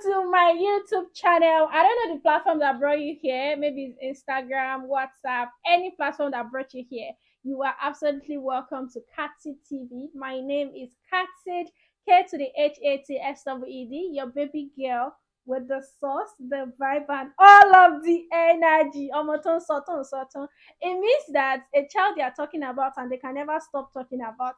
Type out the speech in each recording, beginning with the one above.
to my YouTube channel. I don't know the platform that brought you here. Maybe it's Instagram, WhatsApp, any platform that brought you here. You are absolutely welcome to Katsid TV. My name is Katsid, K to the HATSWED, your baby girl with the sauce, the vibe, and all of the energy. Omoton soton soton. It means that a child they are talking about and they can never stop talking about.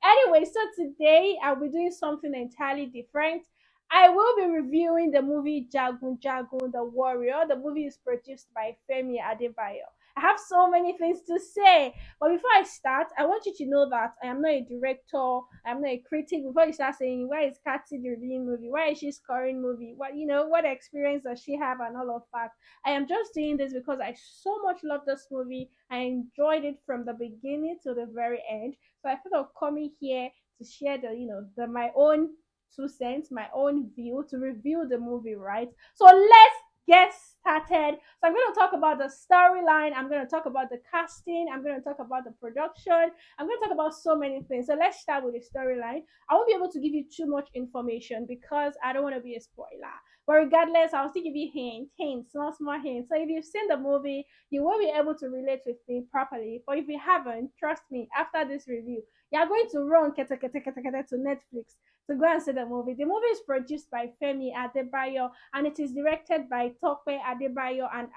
Anyway, so today I'll be doing something entirely different. I will be reviewing the movie Jagun Jagun, The Warrior. The movie is produced by Femi Adebayo. I have so many things to say, but before I start, I want you to know that I am not a director, I'm not a critic. Before you start saying, why is Kathy reviewing movie? Why is she scoring movie? What experience does she have and all of that? I am just doing this because I so much love this movie. I enjoyed it from the beginning to the very end. So I thought of coming here to share the my own 2 cents, my own view to review the movie, right? So let's get started. So I'm going to talk about the storyline. I'm going to talk about the casting. I'm going to talk about the production. I'm going to talk about so many things. So let's start with the storyline. I won't be able to give you too much information because I don't want to be a spoiler. But regardless, I'll still give you hints, small hints. So if you've seen the movie, you will be able to relate with me properly. But if you haven't, trust me, after this review, you're going to run to Netflix to go and see the movie. The movie is produced by Femi Adebayo and it is directed by Tope Adebayo and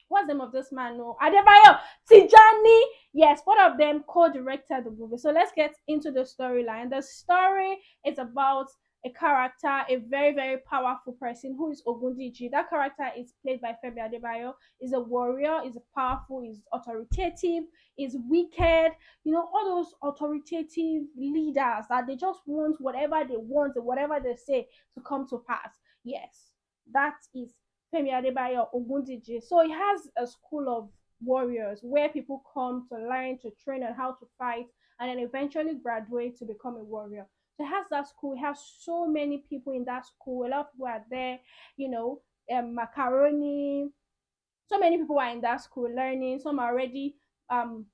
what's the name of this man? No, Adebayo Tijani. Yes, both of them co-directed the movie. So let's get into the storyline. The story is about a character, a very, very powerful person who is Ogundiji. That character is played by Femi Adebayo. Is a warrior, is powerful, is authoritative, is wicked. All those authoritative leaders that they just want whatever they want and whatever they say to come to pass. Yes, that is Femi Adebayo Ogundiji. So he has a school of warriors where people come to learn, to train on how to fight, and then eventually graduate to become a warrior. So he has that school. He has so many people in that school. A lot of people are there. You know, Macaroni. So many people are in that school learning. Some are already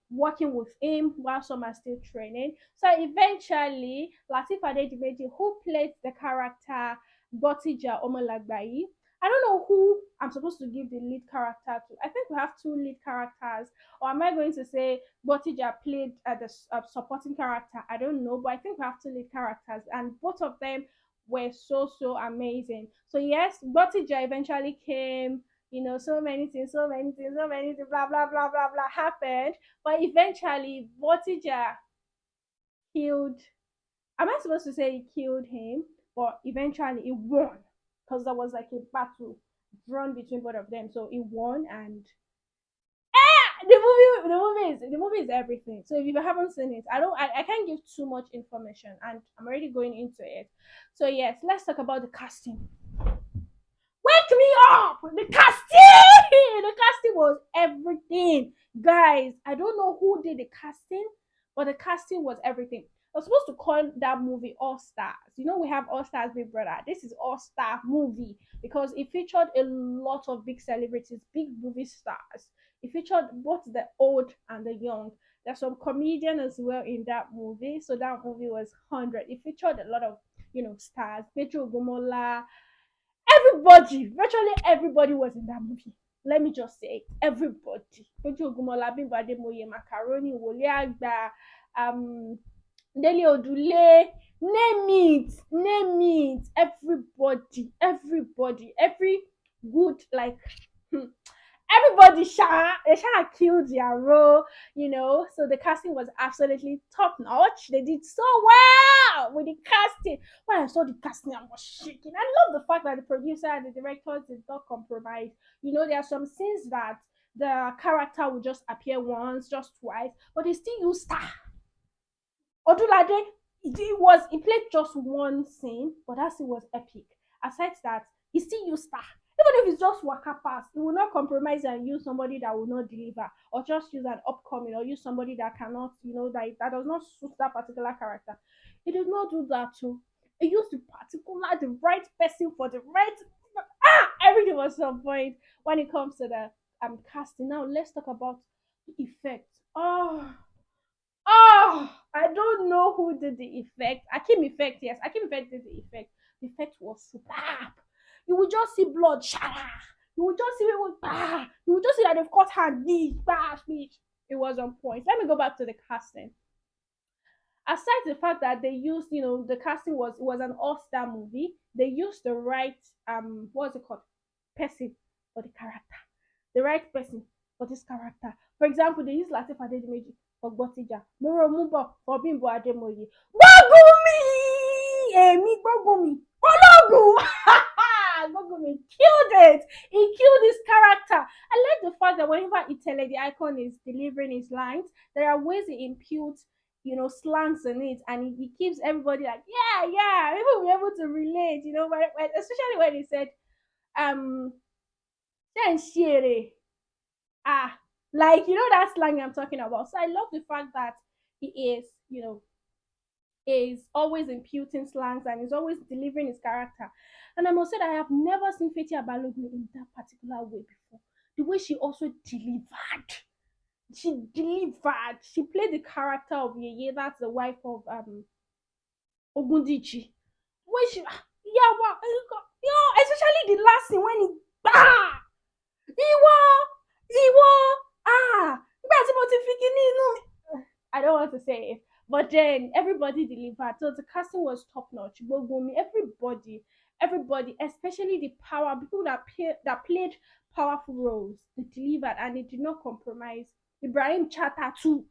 working with him while some are still training. So eventually, Lateef Adedimeji, who played the character Botija Omolagbayi, I don't know who I'm supposed to give the lead character to. I think we have two lead characters, or am I going to say Botija played the supporting character? I don't know, but I think we have two lead characters, and both of them were so amazing. So yes, Botija eventually came. So many things, blah blah blah blah blah happened. But eventually, Botija killed. Am I supposed to say he killed him? But eventually, he won because there was like a battle drawn between both of them. So he won, and the movie is everything. So if you haven't seen it, I can't give too much information, and I'm already going into it. So yes, let's talk about the casting. Wake me up! The casting! The casting was everything. Guys, I don't know who did the casting, but the casting was everything. I was supposed to call that movie All Stars. We have All Stars Big Brother. This is All Star movie because it featured a lot of big celebrities, big movie stars. It featured both the old and the young. There's some comedian as well in that movie. So that movie was 100. It featured a lot of, stars. Peju Ogunmola, everybody, virtually everybody was in that movie. Let me just say everybody. Peju Ogunmola, Bimbo Ademoye, Macaroni, Wole um, Dele Odule, name it, everybody, every good everybody they killed their role. So the casting was absolutely top notch. They did so well with the casting. When I saw the casting, I was shaking. I love the fact that the producer and the directors did not compromise. There are some scenes that the character will just appear once, just twice, but they still use star. Odunlade, he played just one scene, but that scene was epic. Aside that, he still used star. Even if it's just waka pass, he will not compromise and use somebody that will not deliver, or just use an upcoming, or use somebody that cannot, that does not suit that particular character. He did not do that too. He used the right person for the right. Everything was on point when it comes to the casting. Now let's talk about the effect. I don't know who did the effect. Akim Effect, yes, Akim Effect did the effect. The effect was superb. You would just see blood, shara. You would just see people, bah. You would just see that they've cut her knees, bash, bitch. It was on point. Let me go back to the casting. Aside the fact that they used, the casting was an all-star movie, they used the right what's it called, person for the character, the right person for this character. For example, they used Lateef Adedimeji for Gbotija, Moro Mumbo for Bimbo Ademoye. Gbogumi, Emi Gbogumi, Balogun. Gbogumi killed it. He killed his character. I like the fact that whenever Itele, the icon, is delivering his lines, there are ways he imputes slangs in it, and he keeps everybody like, yeah, yeah, people will be able to relate, especially when he said, um, "Shere." Ah, like, that slang I'm talking about. So I love the fact that he is always imputing slangs and is always delivering his character. And I must say that I have never seen Fathia Balogun in that particular way before. The way she also delivered. She played the character of Yeye, that's the wife of Ogundiji. When she, yeah, wow, especially the last scene when he, ìwọ ìwọ nígbà tí mo ti fi kíní inú mi. I don't want to say it, but then everybody delivered. So the casting was top notch. Everybody, especially the power people that played powerful roles, they delivered and they did not compromise. Ibrahim Chata too.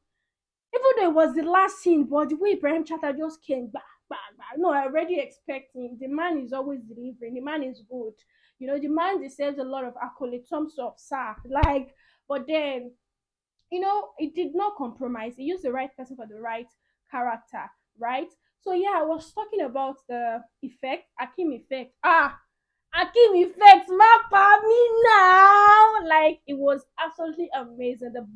Even though it was the last scene, but the way Ibrahim Chata just came back, back, back. No, I already expect him. The man is always delivering. The man is good. The man deserves a lot of accolades, thumbs up, sir. Like, but then, it did not compromise. He used the right person for the right character, right? So yeah, I was talking about the effect, Akim effect. Akim effect, mapa me now. Like, it was absolutely amazing. The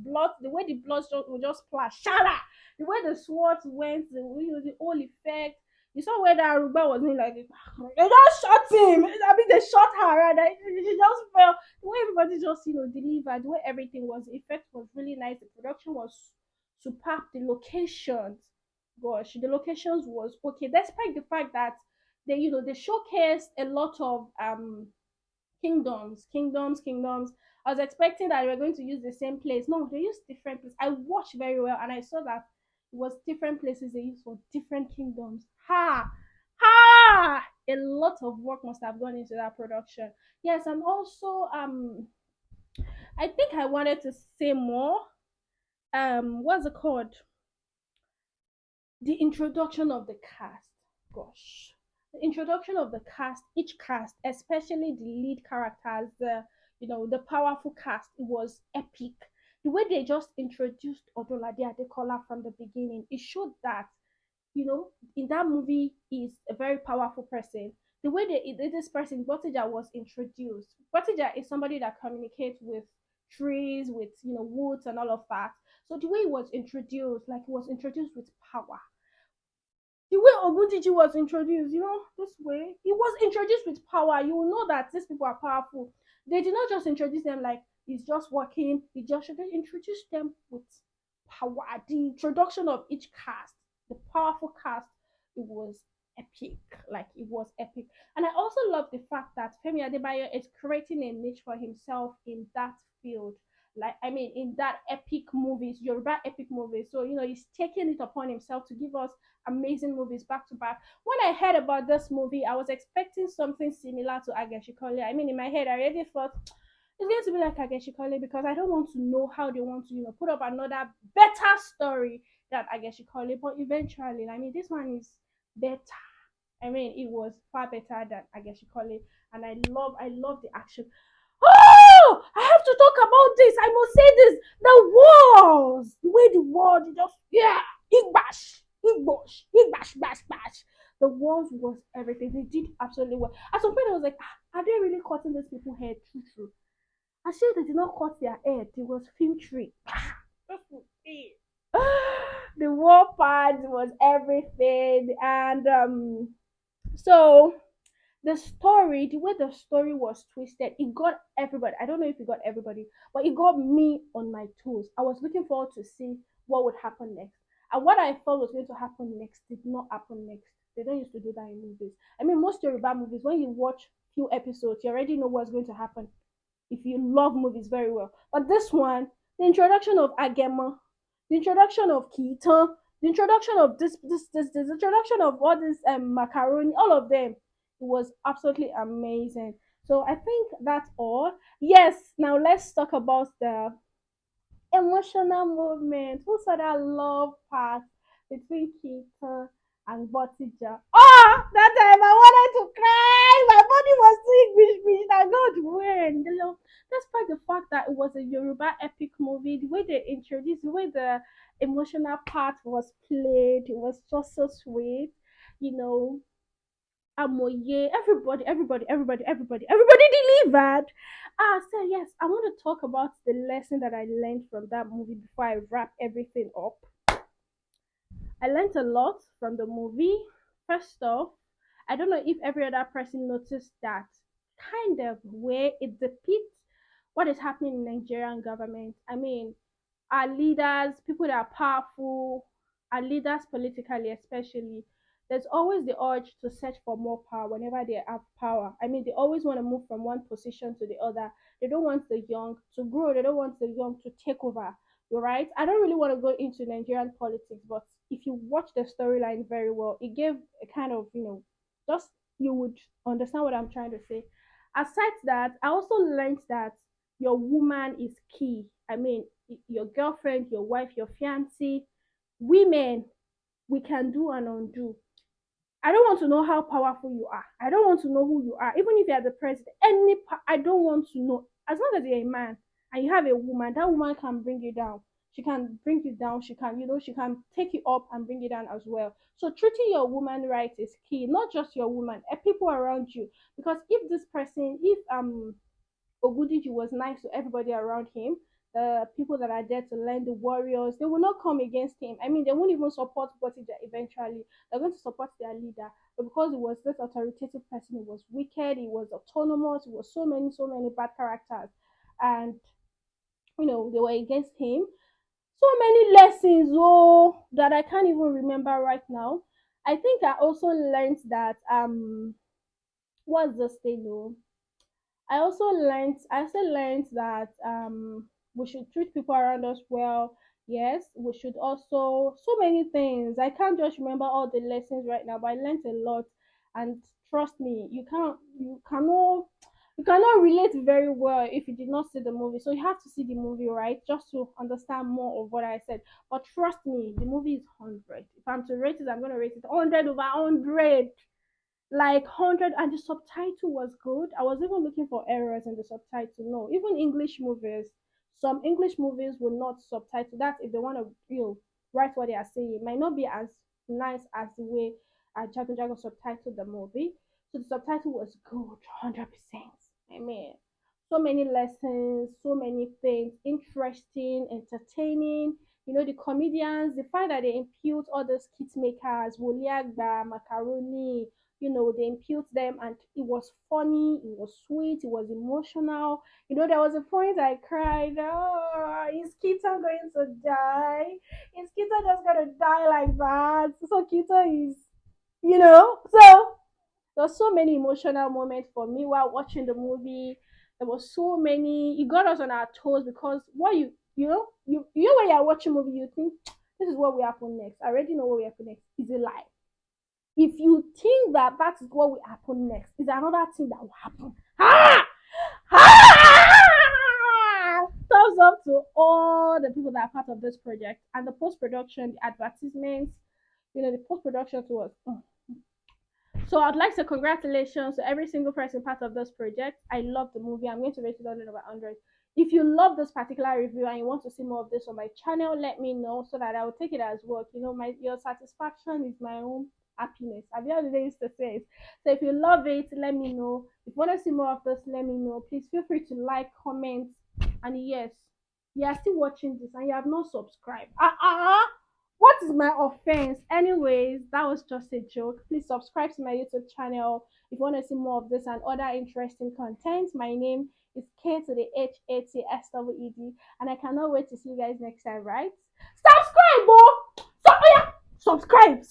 way the blood would just splash, shala. The way the swords went, the whole effect. You saw where that Aruba was in, like, they just shot him. I mean, they shot her, right? She just fell. The way everybody just, delivered, the way everything was, the effect was really nice. The production was superb. The locations, gosh, the locations was okay, despite the fact that they showcased a lot of kingdoms. I was expecting that we were going to use the same place. No, they used different places. I watched very well and I saw that it was different places they used for different kingdoms. Ha! A lot of work must have gone into that production. Yes, and also I think I wanted to say more. What's it called? The introduction of the cast. Gosh, the introduction of the cast, each cast, especially the lead characters, the powerful cast, it was epic. The way they just introduced Odunlade Adekola from the beginning, it showed that in that movie is a very powerful person. The way this person Botija was introduced. Botija is somebody that communicates with trees, with woods and all of that. So the way it was introduced, like it was introduced with power. The way Obudiji was introduced, this way, he was introduced with power. You will know that these people are powerful. They did not just introduce them like he's just working. They introduced them with power. The introduction of each cast, the powerful cast, it was epic. Like it was epic. And I also love the fact that Femi Adebayo is creating a niche for himself in that field. Like, I mean, in that epic movies, Yoruba epic movies. So he's taking it upon himself to give us amazing movies back to back. When I heard about this movie, I was expecting something similar to Ageshikole. I mean, in my head, I already thought it's going to be like Ageshikole because I don't want to know how they want to, put up another better story than Ageshikole. But eventually, I mean, this one is better. I mean, it was far better than Ageshikole, and I love the action. Oh, I have to talk about this. I must say this. The walls, the way the wall, just igbash, igbosh, igbash, bash, bash. The walls was everything. They did absolutely well. At some point, I was like, are they really cutting these people's head? True, true. I sure they did not cut their head. It was film trick. The war part was everything, and so the way the story was twisted, it got everybody. I don't know if it got everybody, but it got me on my toes. I was looking forward to see what would happen next. And what I thought was going to happen next did not happen next. They don't used to do that in movies. I mean, most Yoruba movies, when you watch few episodes, you already know what's going to happen if you love movies very well. But this one, the introduction of Agema, the introduction of Kitan, the introduction of this introduction of all this macaroni, all of them, it was absolutely amazing. So I think that's all. Yes, now let's talk about the emotional moment. Who saw that love part between Kita and Botija? Oh, that time I wanted to cry. My body was doing wish. I God when. You know, despite the fact that it was a Yoruba epic movie, the way they introduced, the way the emotional part was played, it was just so sweet. You know, Amoye, everybody delivered. So yes, I want to talk about the lesson that I learned from that movie before I wrap everything up. I learned a lot from the movie. First off, I don't know if every other person noticed that kind of way it depicts what is happening in Nigerian government. I mean, our leaders, people that are powerful, our leaders politically especially, there's always the urge to search for more power whenever they have power. I mean, they always want to move from one position to the other. They don't want the young to grow. They don't want the young to take over. Right? I don't really want to go into Nigerian politics, but if you watch the storyline very well, it gave a kind of, just you would understand what I'm trying to say. Aside that, I also learned that your woman is key. I mean, your girlfriend, your wife, your fiancé, women, we can do and undo. I don't want to know how powerful you are. I don't want to know who you are. Even if you are the president, I don't want to know. As long as you're a man and you have a woman, that woman can bring you down. She can bring you down. She can, she can take you up and bring you down as well. So treating your woman right is key. Not just your woman, people around you. Because if this person, if Ogudiji was nice to everybody around him. The people that are there to learn, the warriors, they will not come against him. I mean, they won't even support Botija eventually. They're going to support their leader. But because it was this authoritative person, it was wicked, it was autonomous, it was so many bad characters. And, they were against him. So many lessons, that I can't even remember right now. I think I also learned that, what's this thing, though? I also learned that we should treat people around us well. Yes, we should also so many things. I can't just remember all the lessons right now, but I learned a lot. And trust me, you cannot relate very well if you did not see the movie. So you have to see the movie, right? Just to understand more of what I said. But trust me, the movie is 100. If I'm to rate it, I'm gonna rate it 100/100, like 100. And the subtitle was good. I was even looking for errors in the subtitle. No, even English movies, some English movies will not subtitle that. If they want to, write what they are saying, it might not be as nice as the way Jagun Jagun subtitled the movie. So the subtitle was good, 100%. I mean, so many lessons, so many things, interesting, entertaining. The comedians, the fact that they impute all those kit makers, Woliagba, Macaroni, they impute them, and it was funny, it was sweet, it was emotional. There was a point I cried. Oh, is Kita going to die? Is Kita just gonna die like that? So Kita is, so there was so many emotional moments for me while watching the movie. There was so many. It got us on our toes because what you when you're watching movie, you think this is what will happen next. I already know what will happen next. Is a lie. If you think that that is what will happen next, is another thing that will happen. Ah! Ah! Thumbs up to all the people that are part of this project and the post production, the advertisements, the post production to us. So I'd like to congratulations to every single person part of this project. I love the movie. I'm going to rate it 100/100. If you love this particular review and you want to see more of this on my channel, let me know so that I will take it as work. Your satisfaction is my own happiness. At the end of the day, used to say it. So if you love it, let me know. If you want to see more of this, let me know. Please feel free to like, comment, and yes, you are still watching this and you have not subscribed. What is my offense? Anyways, that was just a joke. Please subscribe to my YouTube channel if you want to see more of this and other interesting content. My name is K to the HATSWED, and I cannot wait to see you guys next time, right? Subscribe, oh! So, yeah, subscribe.